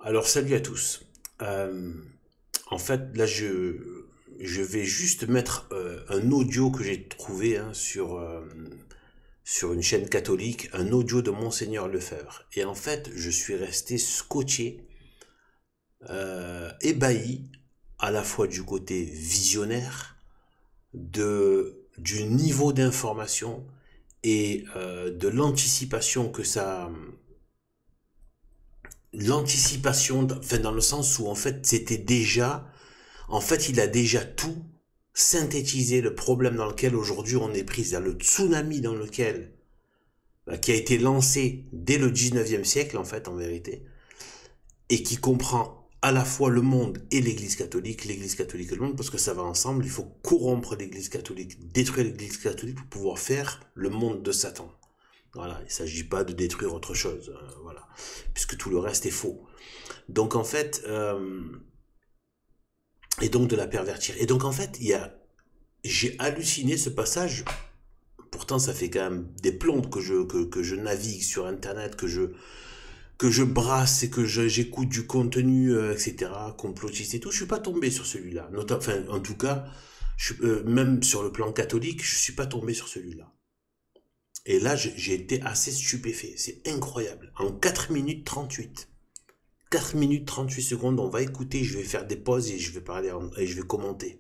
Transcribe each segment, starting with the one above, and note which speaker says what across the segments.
Speaker 1: Alors, salut à tous. Euh, En fait, là, je vais juste mettre un audio que j'ai trouvé sur une chaîne catholique, un audio de Monseigneur Lefebvre. Et en fait, je suis resté scotché, ébahi, à la fois du côté visionnaire, du niveau d'information et de l'anticipation que ça, l'anticipation, enfin dans le sens où en fait c'était déjà, en fait il a déjà tout synthétisé le problème dans lequel aujourd'hui on est pris, c'est-à-dire le tsunami dans lequel, qui a été lancé dès le 19e siècle en fait en vérité, et qui comprend à la fois le monde et l'église catholique et le monde, parce que ça va ensemble, il faut corrompre l'église catholique, détruire l'église catholique pour pouvoir faire le monde de Satan. Voilà, il ne s'agit pas de détruire autre chose, voilà, puisque tout le reste est faux. Donc en fait, et donc de la pervertir. Et donc en fait, j'ai halluciné ce passage. Pourtant, ça fait quand même des plombes que je navigue sur Internet, que je brasse et j'écoute du contenu, etc., complotiste et tout. Je suis pas tombé sur celui-là. Enfin, en tout cas, même sur le plan catholique, je suis pas tombé sur celui-là. Et là, j'ai été assez stupéfait. C'est incroyable. En 4 minutes 38. 4 minutes 38 secondes, on va écouter, je vais faire des pauses et je vais parler et je vais commenter.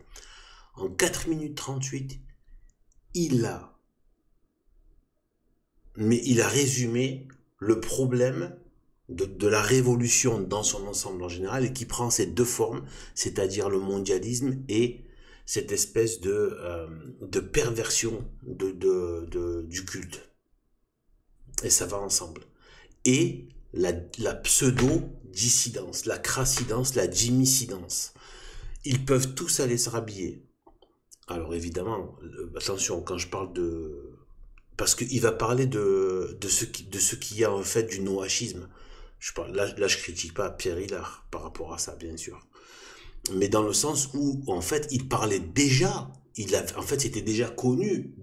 Speaker 1: En 4 minutes 38, il a, mais il a résumé le problème de la révolution dans son ensemble en général et qui prend ces deux formes, c'est-à-dire le mondialisme et cette espèce de perversion du culte. Et ça va ensemble. Et la pseudo-dissidence, la crassidence, la jimmicidence. Ils peuvent tous aller se rhabiller. Alors évidemment, attention, quand je parle de... Parce qu'il va parler de ce qu'il y a en fait du noachisme. Là, je critique pas Pierre Hillard par rapport à ça, bien sûr. Mais dans le sens où, en fait, il parlait déjà, en fait, c'était déjà connu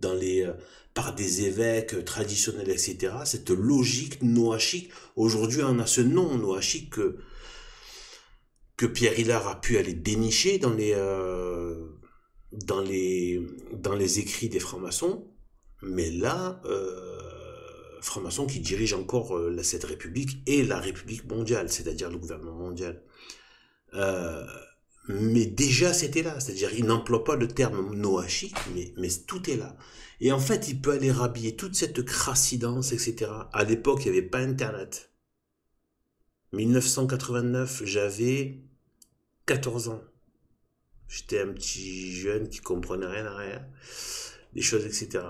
Speaker 1: par des évêques traditionnels, etc. Cette logique noachique. Aujourd'hui, on a ce nom noachique que Pierre Hillard a pu aller dénicher dans les écrits des francs-maçons. Mais là, francs-maçons qui dirigent encore cette république et la république mondiale, c'est-à-dire le gouvernement mondial. Euh, mais déjà c'était là, c'est-à-dire il n'emploie pas le terme noachique, mais tout est là. Et en fait, il peut aller rhabiller toute cette crassidance, etc. À l'époque, il n'y avait pas Internet. 1989, j'avais 14 ans. J'étais un petit jeune qui comprenait rien à rien, des choses, etc.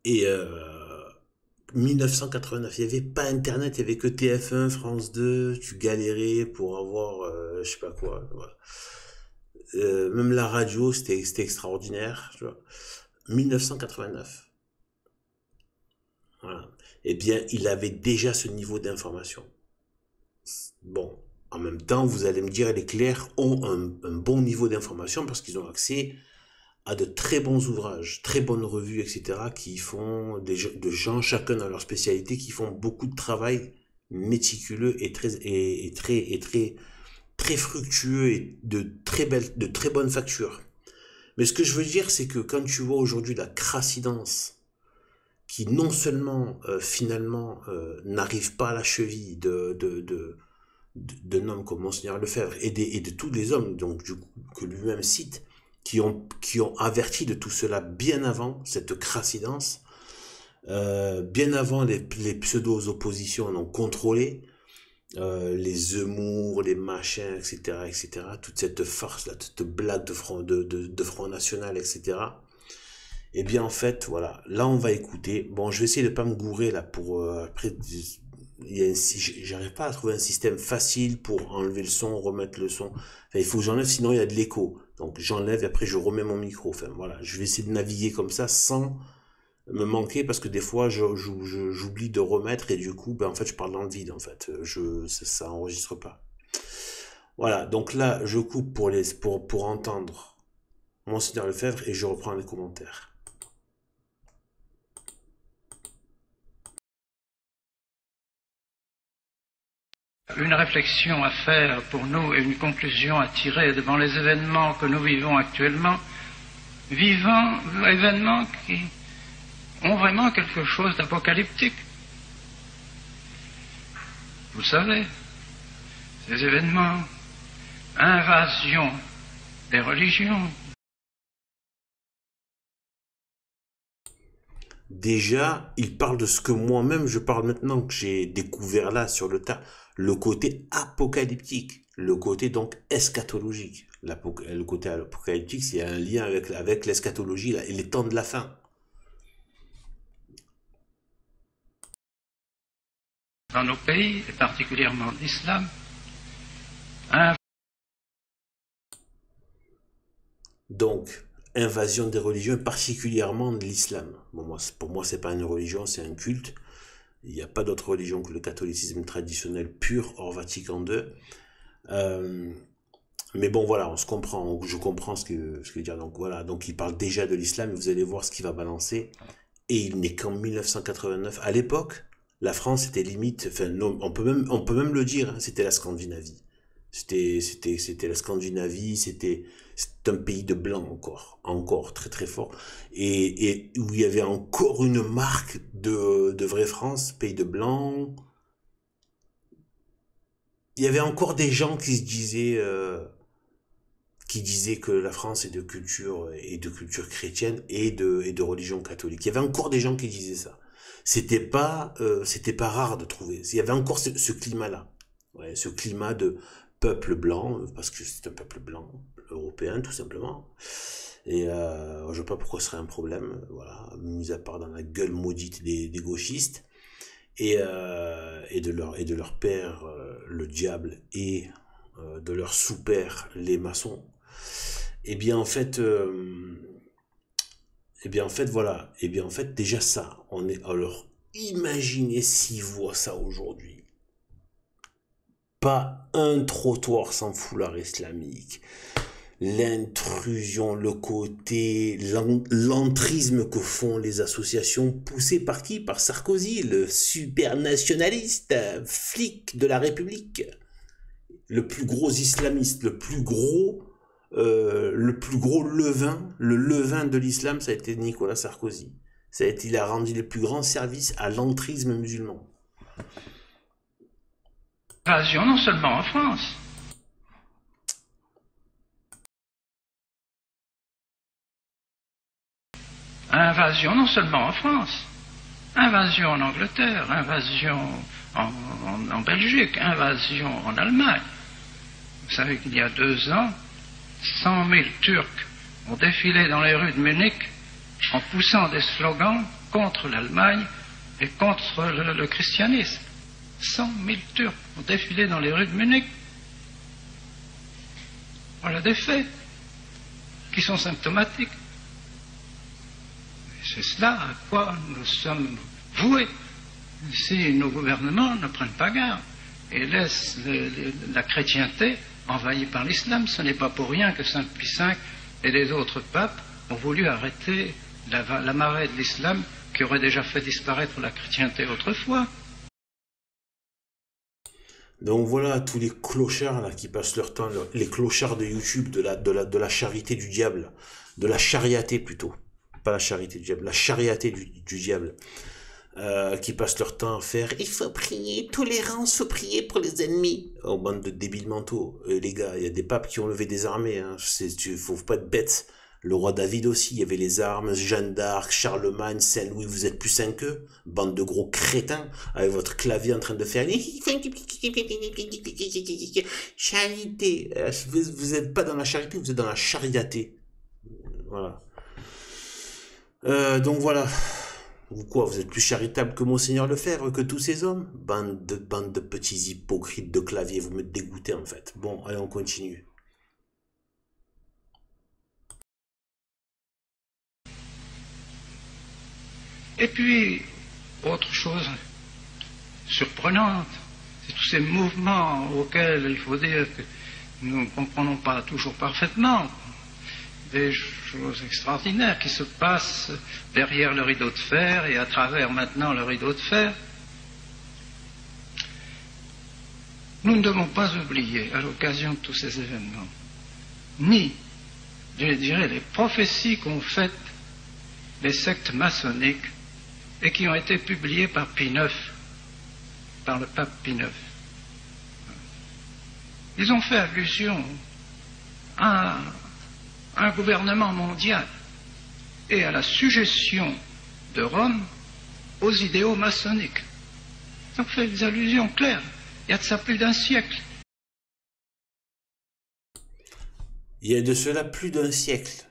Speaker 1: Et 1989, il n'y avait pas Internet, il n'y avait que TF1, France 2, tu galérais pour avoir, je sais pas quoi. Voilà. Même la radio, c'était extraordinaire. Tu vois. 1989. Voilà. Eh bien, il avait déjà ce niveau d'information. Bon, en même temps, vous allez me dire, les clercs ont un bon niveau d'information parce qu'ils ont accès à de très bons ouvrages, très bonnes revues, etc., qui font de gens, chacun dans leur spécialité, qui font beaucoup de travail méticuleux très fructueux et de très bonnes factures. Mais ce que je veux dire, c'est que quand tu vois aujourd'hui la crassidance qui non seulement finalement n'arrive pas à la cheville d'un homme comme Monseigneur Lefebvre et de tous les hommes donc du coup, que lui-même cite, qui ont averti de tout cela bien avant cette crassidance, bien avant les pseudo-oppositions en ont contrôlé, les Zemmour, les machins, etc., etc., toute cette farce-là, toute cette blague de Front National, etc. Eh bien, en fait, voilà, là, on va écouter. Bon, je vais essayer de pas me gourer, là, pour... après, j'arrive pas à trouver un système facile pour enlever le son, remettre le son. Enfin, il faut que j'enlève, sinon il y a de l'écho. Donc, j'enlève et après, je remets mon micro. Enfin, voilà, je vais essayer de naviguer comme ça sans me manquer parce que des fois j'oublie de remettre et du coup ben en fait je parle dans le vide en fait ça enregistre pas. Voilà, donc là je coupe pour entendre Monseigneur Lefebvre et je reprends les commentaires.
Speaker 2: Une réflexion à faire pour nous et une conclusion à tirer devant les événements que nous vivons actuellement, événements qui ont vraiment quelque chose d'apocalyptique. Vous le savez, ces événements, invasion des religions.
Speaker 1: Déjà, il parle de ce que moi-même je parle maintenant, que j'ai découvert là sur le tas, le côté apocalyptique, le côté donc eschatologique. Le côté apocalyptique, c'est un lien avec l'eschatologie et les temps de la fin.
Speaker 2: Dans nos pays, et particulièrement l'islam,
Speaker 1: donc, invasion des religions, particulièrement de l'islam. Bon, pour moi, c'est pas une religion, c'est un culte. Il n'y a pas d'autre religion que le catholicisme traditionnel pur hors Vatican II. Mais bon, voilà, on se comprend, je comprends ce que veut dire. Donc voilà, donc il parle déjà de l'islam, et vous allez voir ce qu'il va balancer. Et il n'est qu'en 1989. À l'époque, la France était limite, enfin, non, on peut même le dire, hein, c'était la Scandinavie. C'était la Scandinavie, c'était un pays de blancs encore très très fort, et où il y avait encore une marque de vraie France, pays de blancs. Il y avait encore des gens qui disaient que la France est de culture chrétienne et de religion catholique. Il y avait encore des gens qui disaient ça. C'était pas rare de trouver. Il y avait encore ce climat-là, ouais, ce climat de peuple blanc, parce que c'est un peuple blanc européen tout simplement. Et je vois pas pourquoi ce serait un problème, voilà, mis à part dans la gueule maudite des gauchistes et de leur père le diable et de leur sous-père les maçons. Eh bien en fait voilà, déjà ça, alors imaginez s'ils voient ça aujourd'hui. Pas un trottoir sans foulard islamique. L'intrusion, le côté, l'entrisme que font les associations poussées par qui? Par Sarkozy, le super nationaliste, flic de la République. Le plus gros islamiste, le plus gros levain, le levain de l'islam, ça a été Nicolas Sarkozy. Il a rendu les plus grands services à l'entrisme musulman.
Speaker 2: Invasion non seulement en France. Invasion non seulement en France. Invasion en Angleterre, invasion en Belgique, invasion en Allemagne. Vous savez qu'il y a 2 ans, 100 000 Turcs ont défilé dans les rues de Munich en poussant des slogans contre l'Allemagne et contre le christianisme. 100 000 Turcs ont défilé dans les rues de Munich. Voilà des faits qui sont symptomatiques. C'est cela à quoi nous sommes voués si nos gouvernements ne prennent pas garde et laissent la chrétienté envahie par l'islam. Ce n'est pas pour rien que Saint Pie V et les autres papes ont voulu arrêter la marée de l'islam qui aurait déjà fait disparaître la chrétienté autrefois.
Speaker 1: Donc voilà, tous les clochards là qui passent leur temps, les clochards de YouTube, de la charité du diable, de la chariaté plutôt, pas la charité du diable, la chariaté du diable, qui passent leur temps à faire « il faut prier, tolérance, faut prier pour les ennemis ». Oh, bande de débiles mentaux, les gars, il y a des papes qui ont levé des armées, hein. Faut pas être bête. Le roi David aussi, il y avait les armes, Jeanne d'Arc, Charlemagne, Saint-Louis, vous êtes plus sains qu'eux, bande de gros crétins, avec votre clavier en train de faire charité. Vous êtes pas dans la charité, vous êtes dans la chariaté. Voilà. Donc voilà. Vous quoi, vous êtes plus charitable que Monseigneur Lefebvre, que tous ces hommes? Bande de petits hypocrites de clavier, vous me dégoûtez en fait. Bon, allez, on continue.
Speaker 2: Et puis, autre chose surprenante, c'est tous ces mouvements auxquels il faut dire que nous ne comprenons pas toujours parfaitement, des choses extraordinaires qui se passent derrière le rideau de fer et à travers maintenant le rideau de fer. Nous ne devons pas oublier, à l'occasion de tous ces événements, ni, je dirais, les prophéties qu'ont faites les sectes maçonniques et qui ont été publiées par Pie IX, par le pape Pie IX. Ils ont fait allusion à un gouvernement mondial et à la suggestion de Rome aux idéaux maçonniques. Ils ont fait des allusions claires. Il y a de ça plus d'un siècle.
Speaker 1: Il y a de cela plus d'un siècle.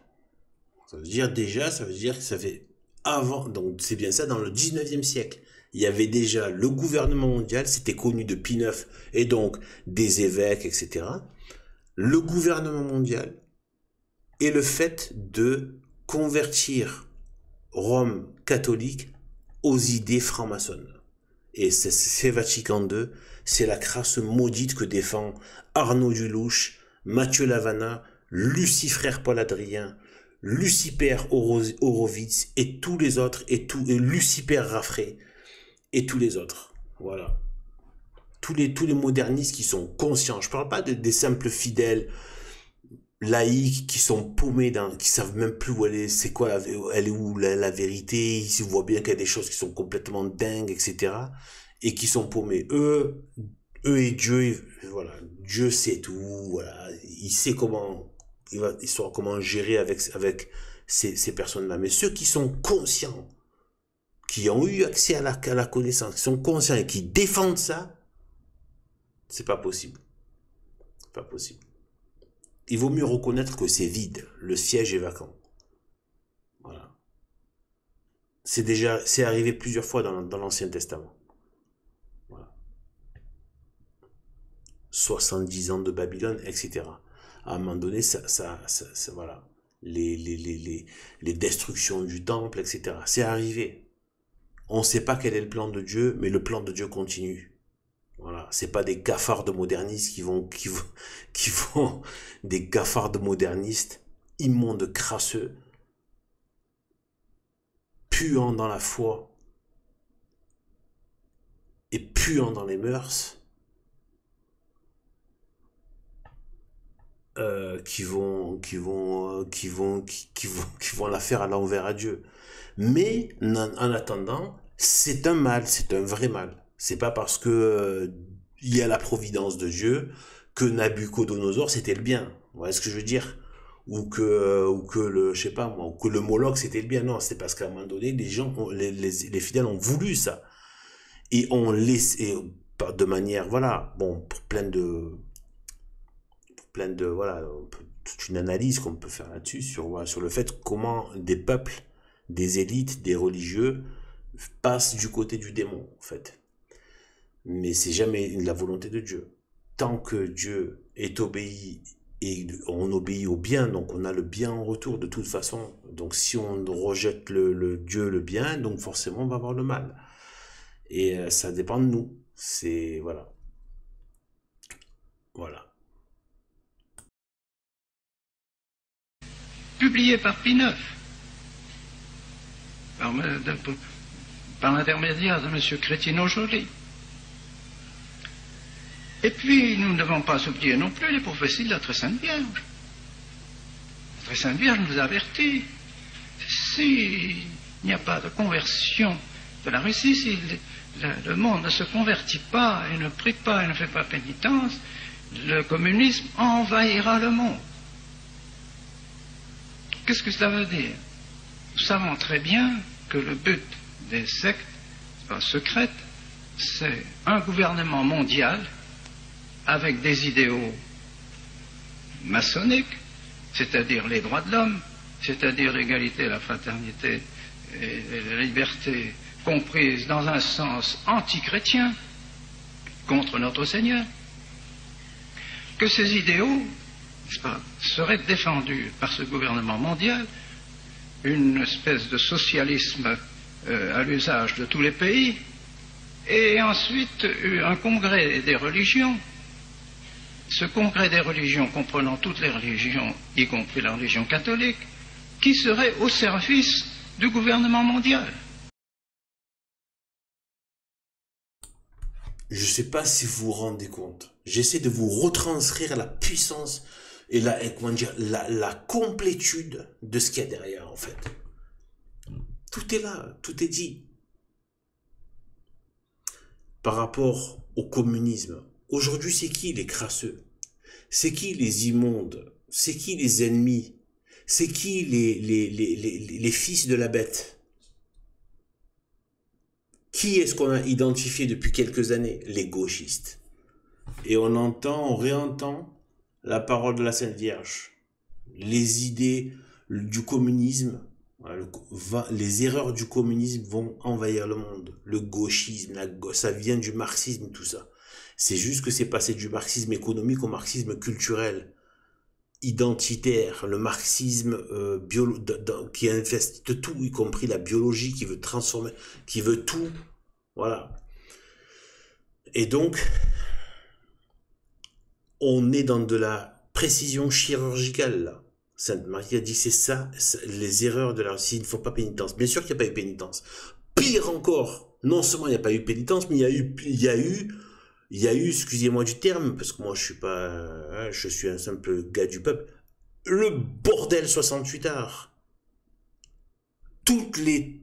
Speaker 1: Ça veut dire déjà, ça veut dire que ça fait avant, donc c'est bien ça, dans le 19e siècle. Il y avait déjà le gouvernement mondial, c'était connu de Pie IX et donc des évêques, etc. Le gouvernement mondial et le fait de convertir Rome catholique aux idées franc-maçonnes. Et c'est Vatican II, c'est la crasse maudite que défend Arnaud Dulouche, Mathieu Lavana, Lucifrère Paul Adrien, Luciper Horowitz et tous les autres, et Luciper Raffray et tous les autres. Voilà. Tous les modernistes qui sont conscients. Je parle pas des simples fidèles laïcs qui sont paumés qui savent même plus où elle est, c'est quoi, elle est où la vérité, ils voient bien qu'il y a des choses qui sont complètement dingues, etc. et qui sont paumés. Eux et Dieu, voilà, Dieu sait tout, voilà, il sait comment, il saura comment gérer avec ces personnes-là. Mais ceux qui sont conscients, qui ont eu accès à la connaissance, qui sont conscients et qui défendent ça, c'est pas possible. C'est pas possible. Il vaut mieux reconnaître que c'est vide, le siège est vacant. Voilà. C'est arrivé plusieurs fois dans l'Ancien Testament. Voilà. 70 ans de Babylone, etc. À un moment donné, ça voilà. Les destructions du temple, etc. C'est arrivé. On ne sait pas quel est le plan de Dieu, mais le plan de Dieu continue. Voilà, c'est pas des cafards de modernistes qui vont des cafards de modernistes immondes, crasseux, puants dans la foi et puants dans les mœurs, qui vont la faire à l'envers à Dieu. Mais en attendant, c'est un mal, c'est un vrai mal. C'est pas parce que il y a la providence de Dieu que Nabucodonosor c'était le bien. Vous voyez ce que je veux dire? Ou que le, je sais pas moi, ou que le Moloch c'était le bien. Non, c'est parce qu'à un moment donné, les gens, les fidèles ont voulu ça. Et on laissé, de manière, voilà, bon, pour plein de, voilà, toute une analyse qu'on peut faire là-dessus, sur le fait comment des peuples, des élites, des religieux passent du côté du démon, en fait. Mais c'est jamais la volonté de Dieu. Tant que Dieu est obéi et on obéit au bien, donc on a le bien en retour de toute façon. Donc si on rejette le Dieu, le bien, donc forcément on va avoir le mal. Et ça dépend de nous. C'est voilà. Voilà.
Speaker 2: Publié par Pie IX, par l'intermédiaire de M. Crétino-Joly. Et puis, nous ne devons pas oublier non plus les prophéties de la Très Sainte Vierge. La Très Sainte Vierge nous avertit. S'il n'y a pas de conversion de la Russie, si le monde ne se convertit pas et ne prie pas et ne fait pas pénitence, le communisme envahira le monde. Qu'est-ce que ça veut dire? Nous savons très bien que le but des sectes secrètes, c'est un gouvernement mondial avec des idéaux maçonniques, c'est-à-dire les droits de l'homme, c'est-à-dire l'égalité, la fraternité et la liberté comprises dans un sens anti-chrétien contre notre Seigneur, que ces idéaux, n'est-ce pas, seraient défendus par ce gouvernement mondial, une espèce de socialisme à l'usage de tous les pays, et ensuite un congrès des religions. Ce congrès des religions comprenant toutes les religions, y compris la religion catholique, qui serait au service du gouvernement mondial.
Speaker 1: je sais pas si vous vous rendez compte. J'essaie de vous retranscrire la puissance et comment dire, la complétude de ce qu'il y a derrière, en fait. Tout est là, tout est dit. Par rapport au communisme, aujourd'hui, c'est qui les crasseux? C'est qui les immondes? C'est qui les ennemis? C'est qui les fils de la bête? Qui est-ce qu'on a identifié depuis quelques années? Les gauchistes. Et on réentend la parole de la Sainte Vierge. Les idées du communisme, les erreurs du communisme vont envahir le monde. Le gauchisme, ça vient du marxisme, tout ça. C'est juste que c'est passé du marxisme économique au marxisme culturel, identitaire, le marxisme qui infeste tout, y compris la biologie, qui veut transformer, qui veut tout. Voilà. Et donc, on est dans de la précision chirurgicale, là. Sainte Marie a dit, c'est ça, les erreurs de la Russie, il ne faut pas pénitence. Bien sûr qu'il n'y a pas eu pénitence. Pire encore, non seulement il n'y a pas eu pénitence, mais il y a eu, excusez-moi du terme, parce que moi je suis un simple gars du peuple, le bordel 68 heures. Toutes les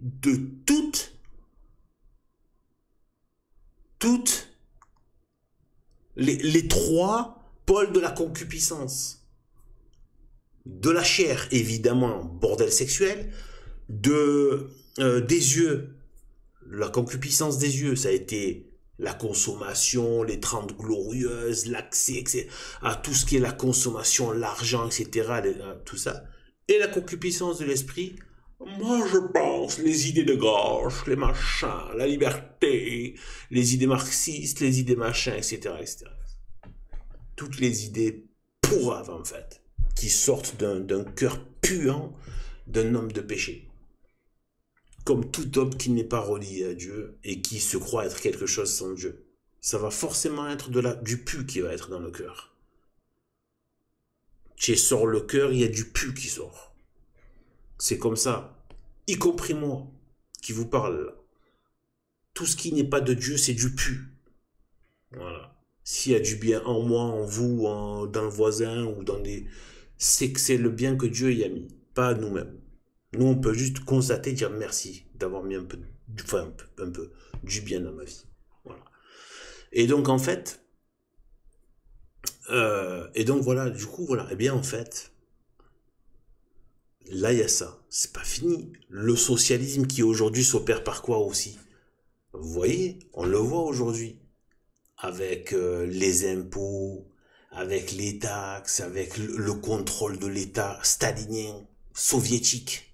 Speaker 1: trois pôles de la concupiscence. De la chair, évidemment, bordel sexuel, des yeux, la concupiscence des yeux, ça a été la consommation, les 30 glorieuses, l'accès à tout ce qui est la consommation, l'argent, etc., tout ça. Et la concupiscence de l'esprit, moi je pense, les idées de gauche, les machins, la liberté, les idées marxistes, les idées machins, etc., etc. Toutes les idées pourraves, en fait, qui sortent d'un cœur puant d'un homme de péché. Comme tout homme qui n'est pas relié à Dieu et qui se croit être quelque chose sans Dieu. Ça va forcément être du pu qui va être dans le cœur. Tu sors le cœur, il y a du pu qui sort. C'est comme ça. Y compris moi, qui vous parle. Tout ce qui n'est pas de Dieu, c'est du pu. Voilà. S'il y a du bien en moi, en vous, dans le voisin, ou dans des... c'est que c'est le bien que Dieu y a mis, pas nous-mêmes. Nous, on peut juste constater, dire merci d'avoir mis un peu du bien dans ma vie. Voilà. Et donc, en fait, voilà, du coup, voilà. Eh bien, en fait, là, il y a ça. C'est pas fini. Le socialisme qui aujourd'hui s'opère par quoi aussi? Vous voyez, on le voit aujourd'hui. Avec les impôts, avec les taxes, avec le contrôle de l'État stalinien, soviétique,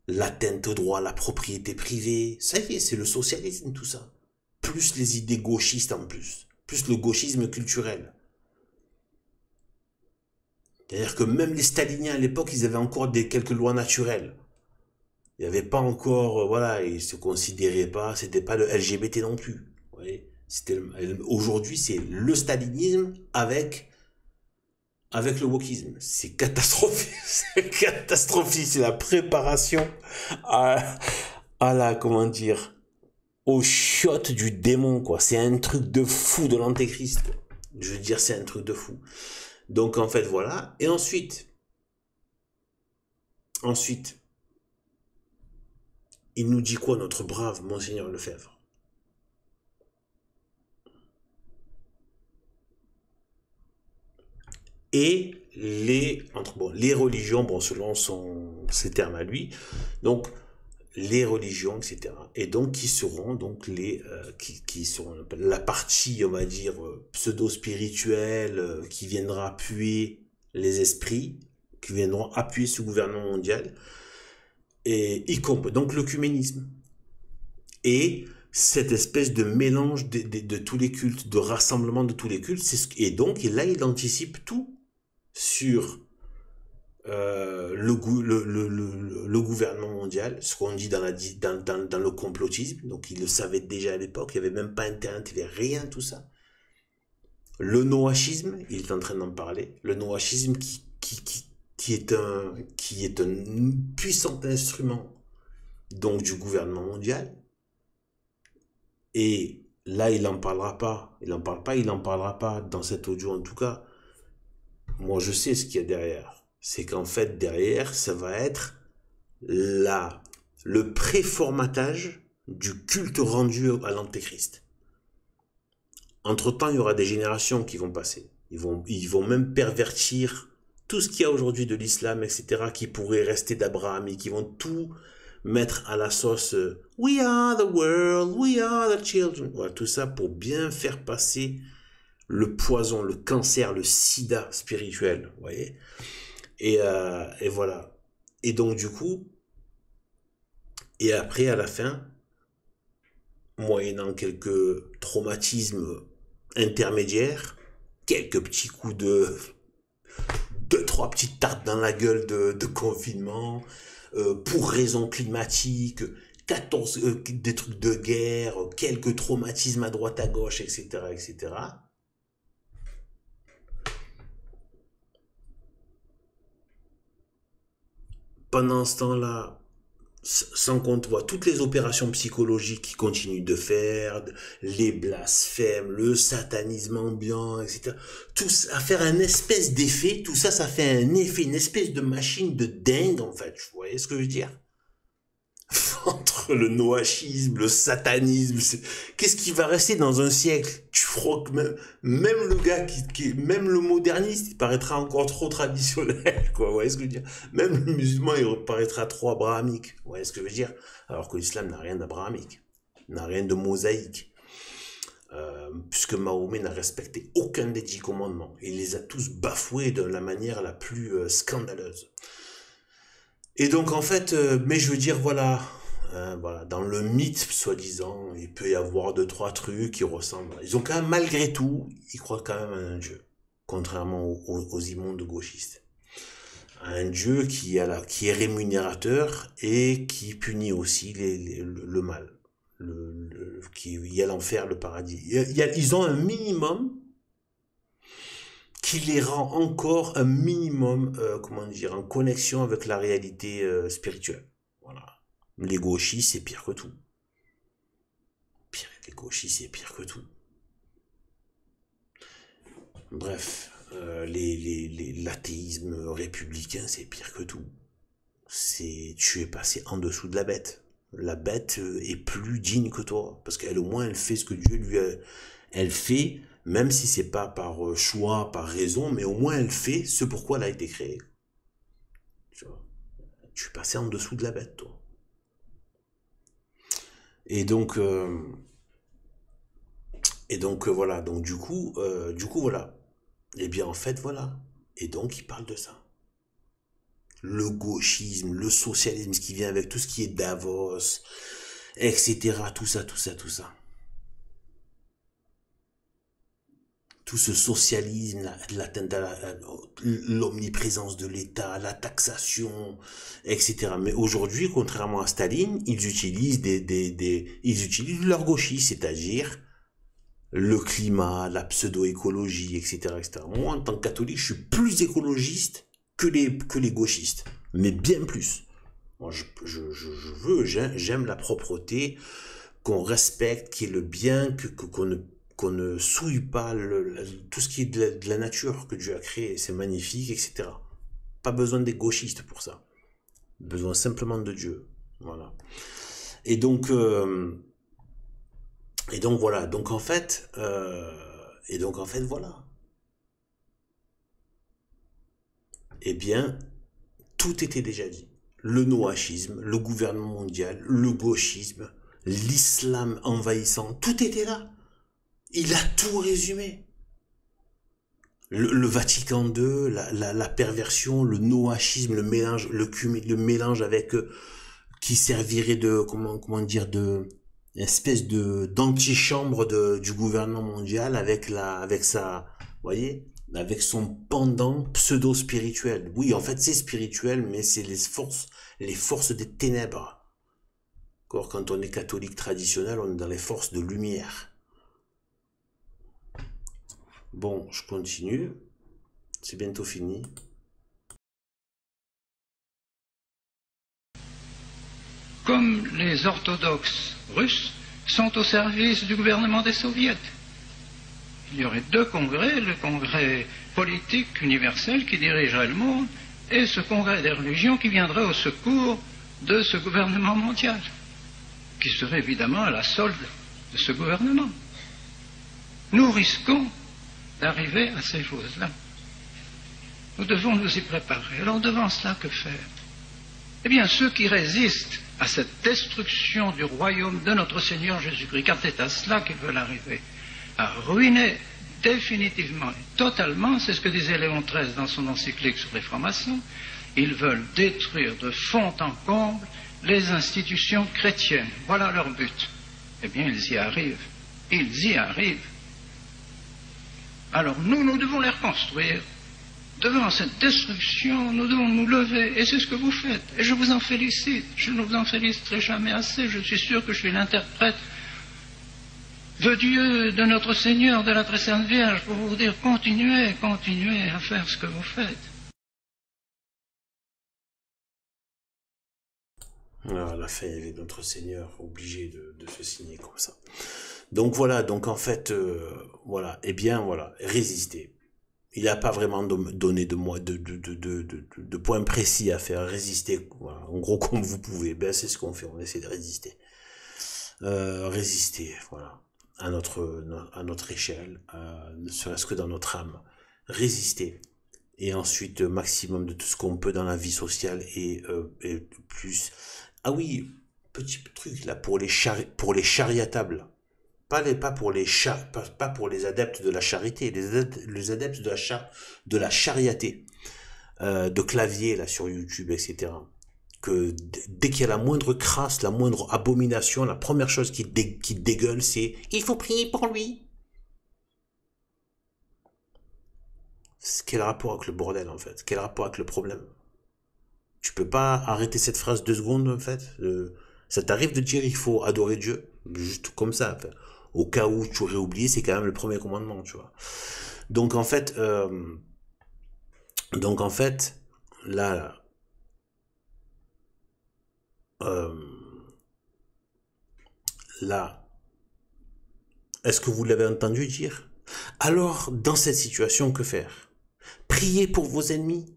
Speaker 1: l'atteinte au droit à la propriété privée, ça y est, c'est le socialisme tout ça. Plus les idées gauchistes en plus le gauchisme culturel. C'est-à-dire que même les staliniens à l'époque, ils avaient encore quelques lois naturelles. Il n'y avait pas encore, voilà, ils se considéraient pas, c'était pas le LGBT non plus, vous voyez. Aujourd'hui, c'est le stalinisme avec le wokisme. C'est catastrophique. C'est catastrophique. C'est la préparation à la, comment dire, au shot du démon, quoi. C'est un truc de fou de l'antéchrist, quoi. Je veux dire, c'est un truc de fou. Donc, en fait, voilà. Et ensuite, il nous dit quoi, notre brave Monseigneur Lefebvre? Et les religions, selon ses termes à lui, donc les religions, etc. Et donc qui seront donc qui seront la partie, on va dire, pseudo-spirituelle, qui viendra appuyer les esprits, qui viendront appuyer ce gouvernement mondial, et y compris donc l'œcuménisme. Et cette espèce de mélange de tous les cultes, de rassemblement de tous les cultes, et donc là il anticipe tout sur le gouvernement mondial, ce qu'on dit dans le complotisme. Donc il le savait déjà à l'époque, il n'y avait même pas internet, il n'y avait rien, tout ça. Le noachisme, il est en train d'en parler, le noachisme qui est un puissant instrument donc du gouvernement mondial. Et là, il n'en parlera pas. Il n'en parle pas, il n'en parlera pas dans cet audio en tout cas. Moi, je sais ce qu'il y a derrière. C'est qu'en fait, derrière, ça va être le préformatage du culte rendu à l'antéchrist. Entre-temps, il y aura des générations qui vont passer. Ils vont même pervertir tout ce qu'il y a aujourd'hui de l'islam, etc., qui pourrait rester d'Abraham, et qui vont tout mettre à la sauce We are the world, we are the children. Voilà, tout ça pour bien faire passer le poison, le cancer, le sida spirituel, vous voyez. Et voilà. Et donc du coup, et après à la fin, moyennant quelques traumatismes intermédiaires, quelques petits coups de 2-3 petites tartes dans la gueule de confinement, pour raisons climatiques, 14 des trucs de guerre, quelques traumatismes à droite à gauche, etc., etc. Pendant ce temps-là, sans compte toutes les opérations psychologiques qu'ils continuent de faire, les blasphèmes, le satanisme ambiant, etc. Tout ça, à faire un espèce d'effet, tout ça, ça fait un effet, une espèce de machine de dingue, en fait. Vous voyez ce que je veux dire? Entre le noachisme, le satanisme, qu'est-ce qui va rester dans un siècle? Tu crois que même le gars même le moderniste, il paraîtra encore trop traditionnel, quoi. Vous voyez ce que je veux dire? Même le musulman, il paraîtra trop abrahamique. Vous voyez ce que je veux dire? Alors que l'islam n'a rien d'abrahamique, n'a rien de mosaïque. Puisque Mahomet n'a respecté aucun des 10 commandements. Il les a tous bafoués de la manière la plus scandaleuse. Et donc en fait, mais je veux dire, voilà, voilà, dans le mythe, soi-disant, il peut y avoir 2-3 trucs qui ressemblent. Ils ont quand même, malgré tout, ils croient quand même à un dieu, contrairement aux immondes gauchistes. Un dieu qui est rémunérateur et qui punit aussi le mal, il y a l'enfer, le paradis. Ils ont un minimum qui les rend encore un minimum, comment dire, en connexion avec la réalité spirituelle. Voilà. Les gauchistes, c'est pire que tout. Les gauchistes, c'est pire que tout. Bref, l'athéisme républicain, c'est pire que tout. Tu es passé en dessous de la bête. La bête est plus digne que toi, parce qu'elle au moins elle fait ce que Dieu lui a, elle fait, même si c'est pas par choix, par raison, mais au moins elle fait ce pourquoi elle a été créée. Tu vois, tu es passé en dessous de la bête, toi. Et donc voilà, donc du coup voilà. Et bien en fait voilà. Et donc il parle de ça. Le gauchisme, le socialisme, ce qui vient avec tout ce qui est Davos, etc. Tout ça, tout ça, tout ça. Tout ce socialisme, l'omniprésence de l'État, la taxation, etc. Mais aujourd'hui, contrairement à Staline, ils utilisent ils utilisent leur gauchisme, c'est-à-dire le climat, la pseudo-écologie, etc., etc. Moi, en tant que catholique, je suis plus écologiste que les gauchistes, mais bien plus. Moi, j'aime la propreté, qu'on respecte, qu'il y ait le bien, qu'on ne souille pas tout ce qui est de la nature que Dieu a créé, c'est magnifique, etc. Pas besoin des gauchistes pour ça. Besoin simplement de Dieu. Voilà. Et donc voilà. Donc en fait, voilà. Eh bien, tout était déjà dit. Le noachisme, le gouvernement mondial, le gauchisme, l'islam envahissant, tout était là. Il a tout résumé. Le Vatican II, la perversion, le noachisme, le mélange avec qui servirait de comment dire de espèce d'antichambre du gouvernement mondial avec sa, vous voyez, avec son pendant pseudo spirituel. Oui, en fait c'est spirituel, mais c'est les forces des ténèbres. Quand on est catholique traditionnel, on est dans les forces de lumière. Bon, je continue. C'est bientôt fini.
Speaker 2: Comme les orthodoxes russes sont au service du gouvernement des soviets. Il y aurait deux congrès, le congrès politique universel qui dirigerait le monde et ce congrès des religions qui viendrait au secours de ce gouvernement mondial, qui serait évidemment à la solde de ce gouvernement. Nous risquons d'arriver à ces choses-là. Nous devons nous y préparer. Alors devant cela, que faire? Eh bien, ceux qui résistent à cette destruction du royaume de notre Seigneur Jésus-Christ, car c'est à cela qu'ils veulent arriver, à ruiner définitivement et totalement, c'est ce que disait Léon XIII dans son encyclique sur les francs-maçons, ils veulent détruire de fond en comble les institutions chrétiennes. Voilà leur but. Eh bien, ils y arrivent. Ils y arrivent. Alors nous devons les reconstruire. Devant cette destruction, nous devons nous lever, et c'est ce que vous faites. Et je vous en félicite. Je ne vous en féliciterai jamais assez. Je suis sûr que je suis l'interprète de Dieu, de notre Seigneur, de la Très Sainte Vierge, pour vous dire, continuez, continuez à faire ce que vous faites.
Speaker 1: À la fin, il y avait notre Seigneur obligé de se signer comme ça. Donc voilà, donc en fait, voilà, eh bien voilà, résister. Il n'a pas vraiment donné de points précis à faire, résister, voilà. En gros, comme vous pouvez, ben c'est ce qu'on fait, on essaie de résister. Résister, voilà, à notre échelle, ne serait-ce que dans notre âme. Résister. Et ensuite, maximum de tout ce qu'on peut dans la vie sociale et plus... Ah oui, petit truc là, pour les chariatables. Pas pour les adeptes de la charité, les adeptes de la chariaté, de clavier là sur YouTube, etc. Que dès qu'il y a la moindre crasse, la moindre abomination, la première chose qui dégueule, c'est il faut prier pour lui. Quel rapport avec le bordel en fait? Quel rapport avec le problème? Tu peux pas arrêter cette phrase 2 secondes en fait? Ça t'arrive de dire il faut adorer Dieu, juste comme ça. En fait. Au cas où tu aurais oublié, c'est quand même le premier commandement, tu vois. Donc en fait, là, est-ce que vous l'avez entendu dire? Alors, dans cette situation, que faire? Priez pour vos ennemis.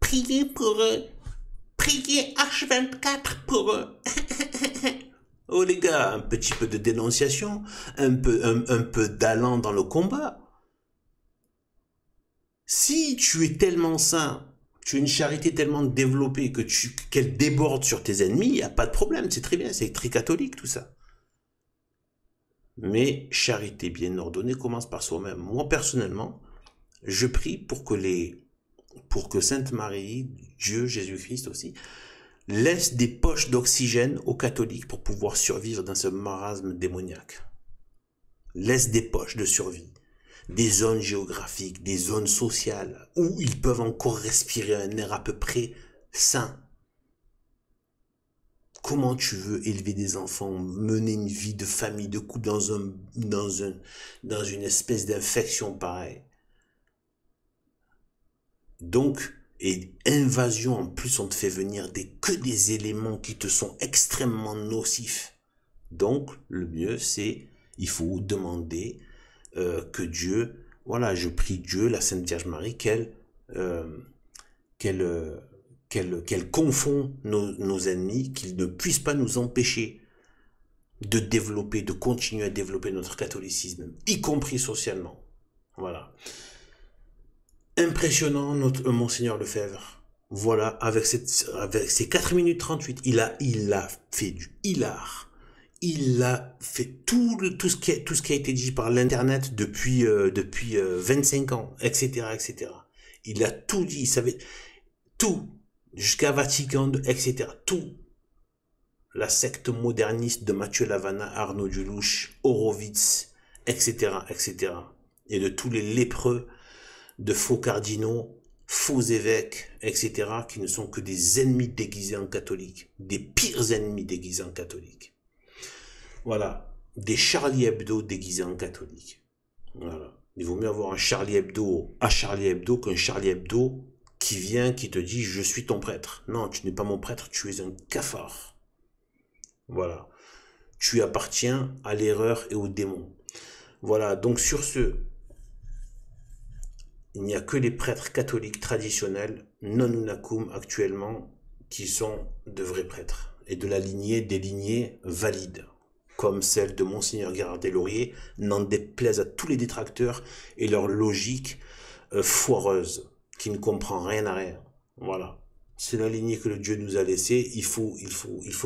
Speaker 1: Priez pour eux. Priez H24 pour eux. Oh les gars, un petit peu de dénonciation, un peu d'allant dans le combat. Si tu es tellement saint, tu as une charité tellement développée qu'elle déborde sur tes ennemis, il n'y a pas de problème, c'est très bien, c'est très catholique tout ça. Mais charité bien ordonnée commence par soi-même. Moi personnellement, je prie pour que Sainte Marie, Dieu, Jésus-Christ aussi, laisse des poches d'oxygène aux catholiques pour pouvoir survivre dans ce marasme démoniaque. Laisse des poches de survie, des zones géographiques, des zones sociales où ils peuvent encore respirer un air à peu près sain. Comment tu veux élever des enfants, mener une vie de famille, de couple dans une espèce d'infection pareille? Donc, et invasion, en plus, on te fait venir que des éléments qui te sont extrêmement nocifs. Donc, le mieux, c'est, il faut demander que Dieu, voilà, je prie Dieu, la Sainte Vierge Marie, qu'elle confond nos ennemis, qu'ils ne puissent pas nous empêcher de continuer à développer notre catholicisme, y compris socialement. Voilà. Impressionnant, Monseigneur Lefebvre. Voilà, avec ses 4 minutes 38, il a fait du hilar. Il a fait tout ce qui a été dit par l'internet depuis 25 ans, etc., etc. Il a tout dit, il savait tout, jusqu'à Vatican, etc., tout. La secte moderniste de Mathieu Lavana, Arnaud Dulouche, Horowitz, etc., etc. Et de tous les lépreux, de faux cardinaux, faux évêques, etc., qui ne sont que des ennemis déguisés en catholiques, des pires ennemis déguisés en catholiques. Voilà, des Charlie Hebdo déguisés en catholiques. Voilà, il vaut mieux avoir un Charlie Hebdo à Charlie Hebdo qu'un Charlie Hebdo qui te dit « je suis ton prêtre ». Non, tu n'es pas mon prêtre, tu es un cafard. Voilà. tu appartiens à l'erreur et au démon. Voilà, donc sur ce, il n'y a que les prêtres catholiques traditionnels, non unacum actuellement, qui sont de vrais prêtres, et de la lignée, des lignées valides, comme celle de Monseigneur Gérard-Deslauriers, n'en déplaise à tous les détracteurs et leur logique foireuse, qui ne comprend rien à rien. Voilà. C'est la lignée que le Dieu nous a laissée, il faut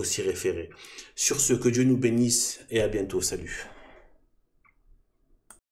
Speaker 1: s'y référer. Sur ce, que Dieu nous bénisse et à bientôt, salut.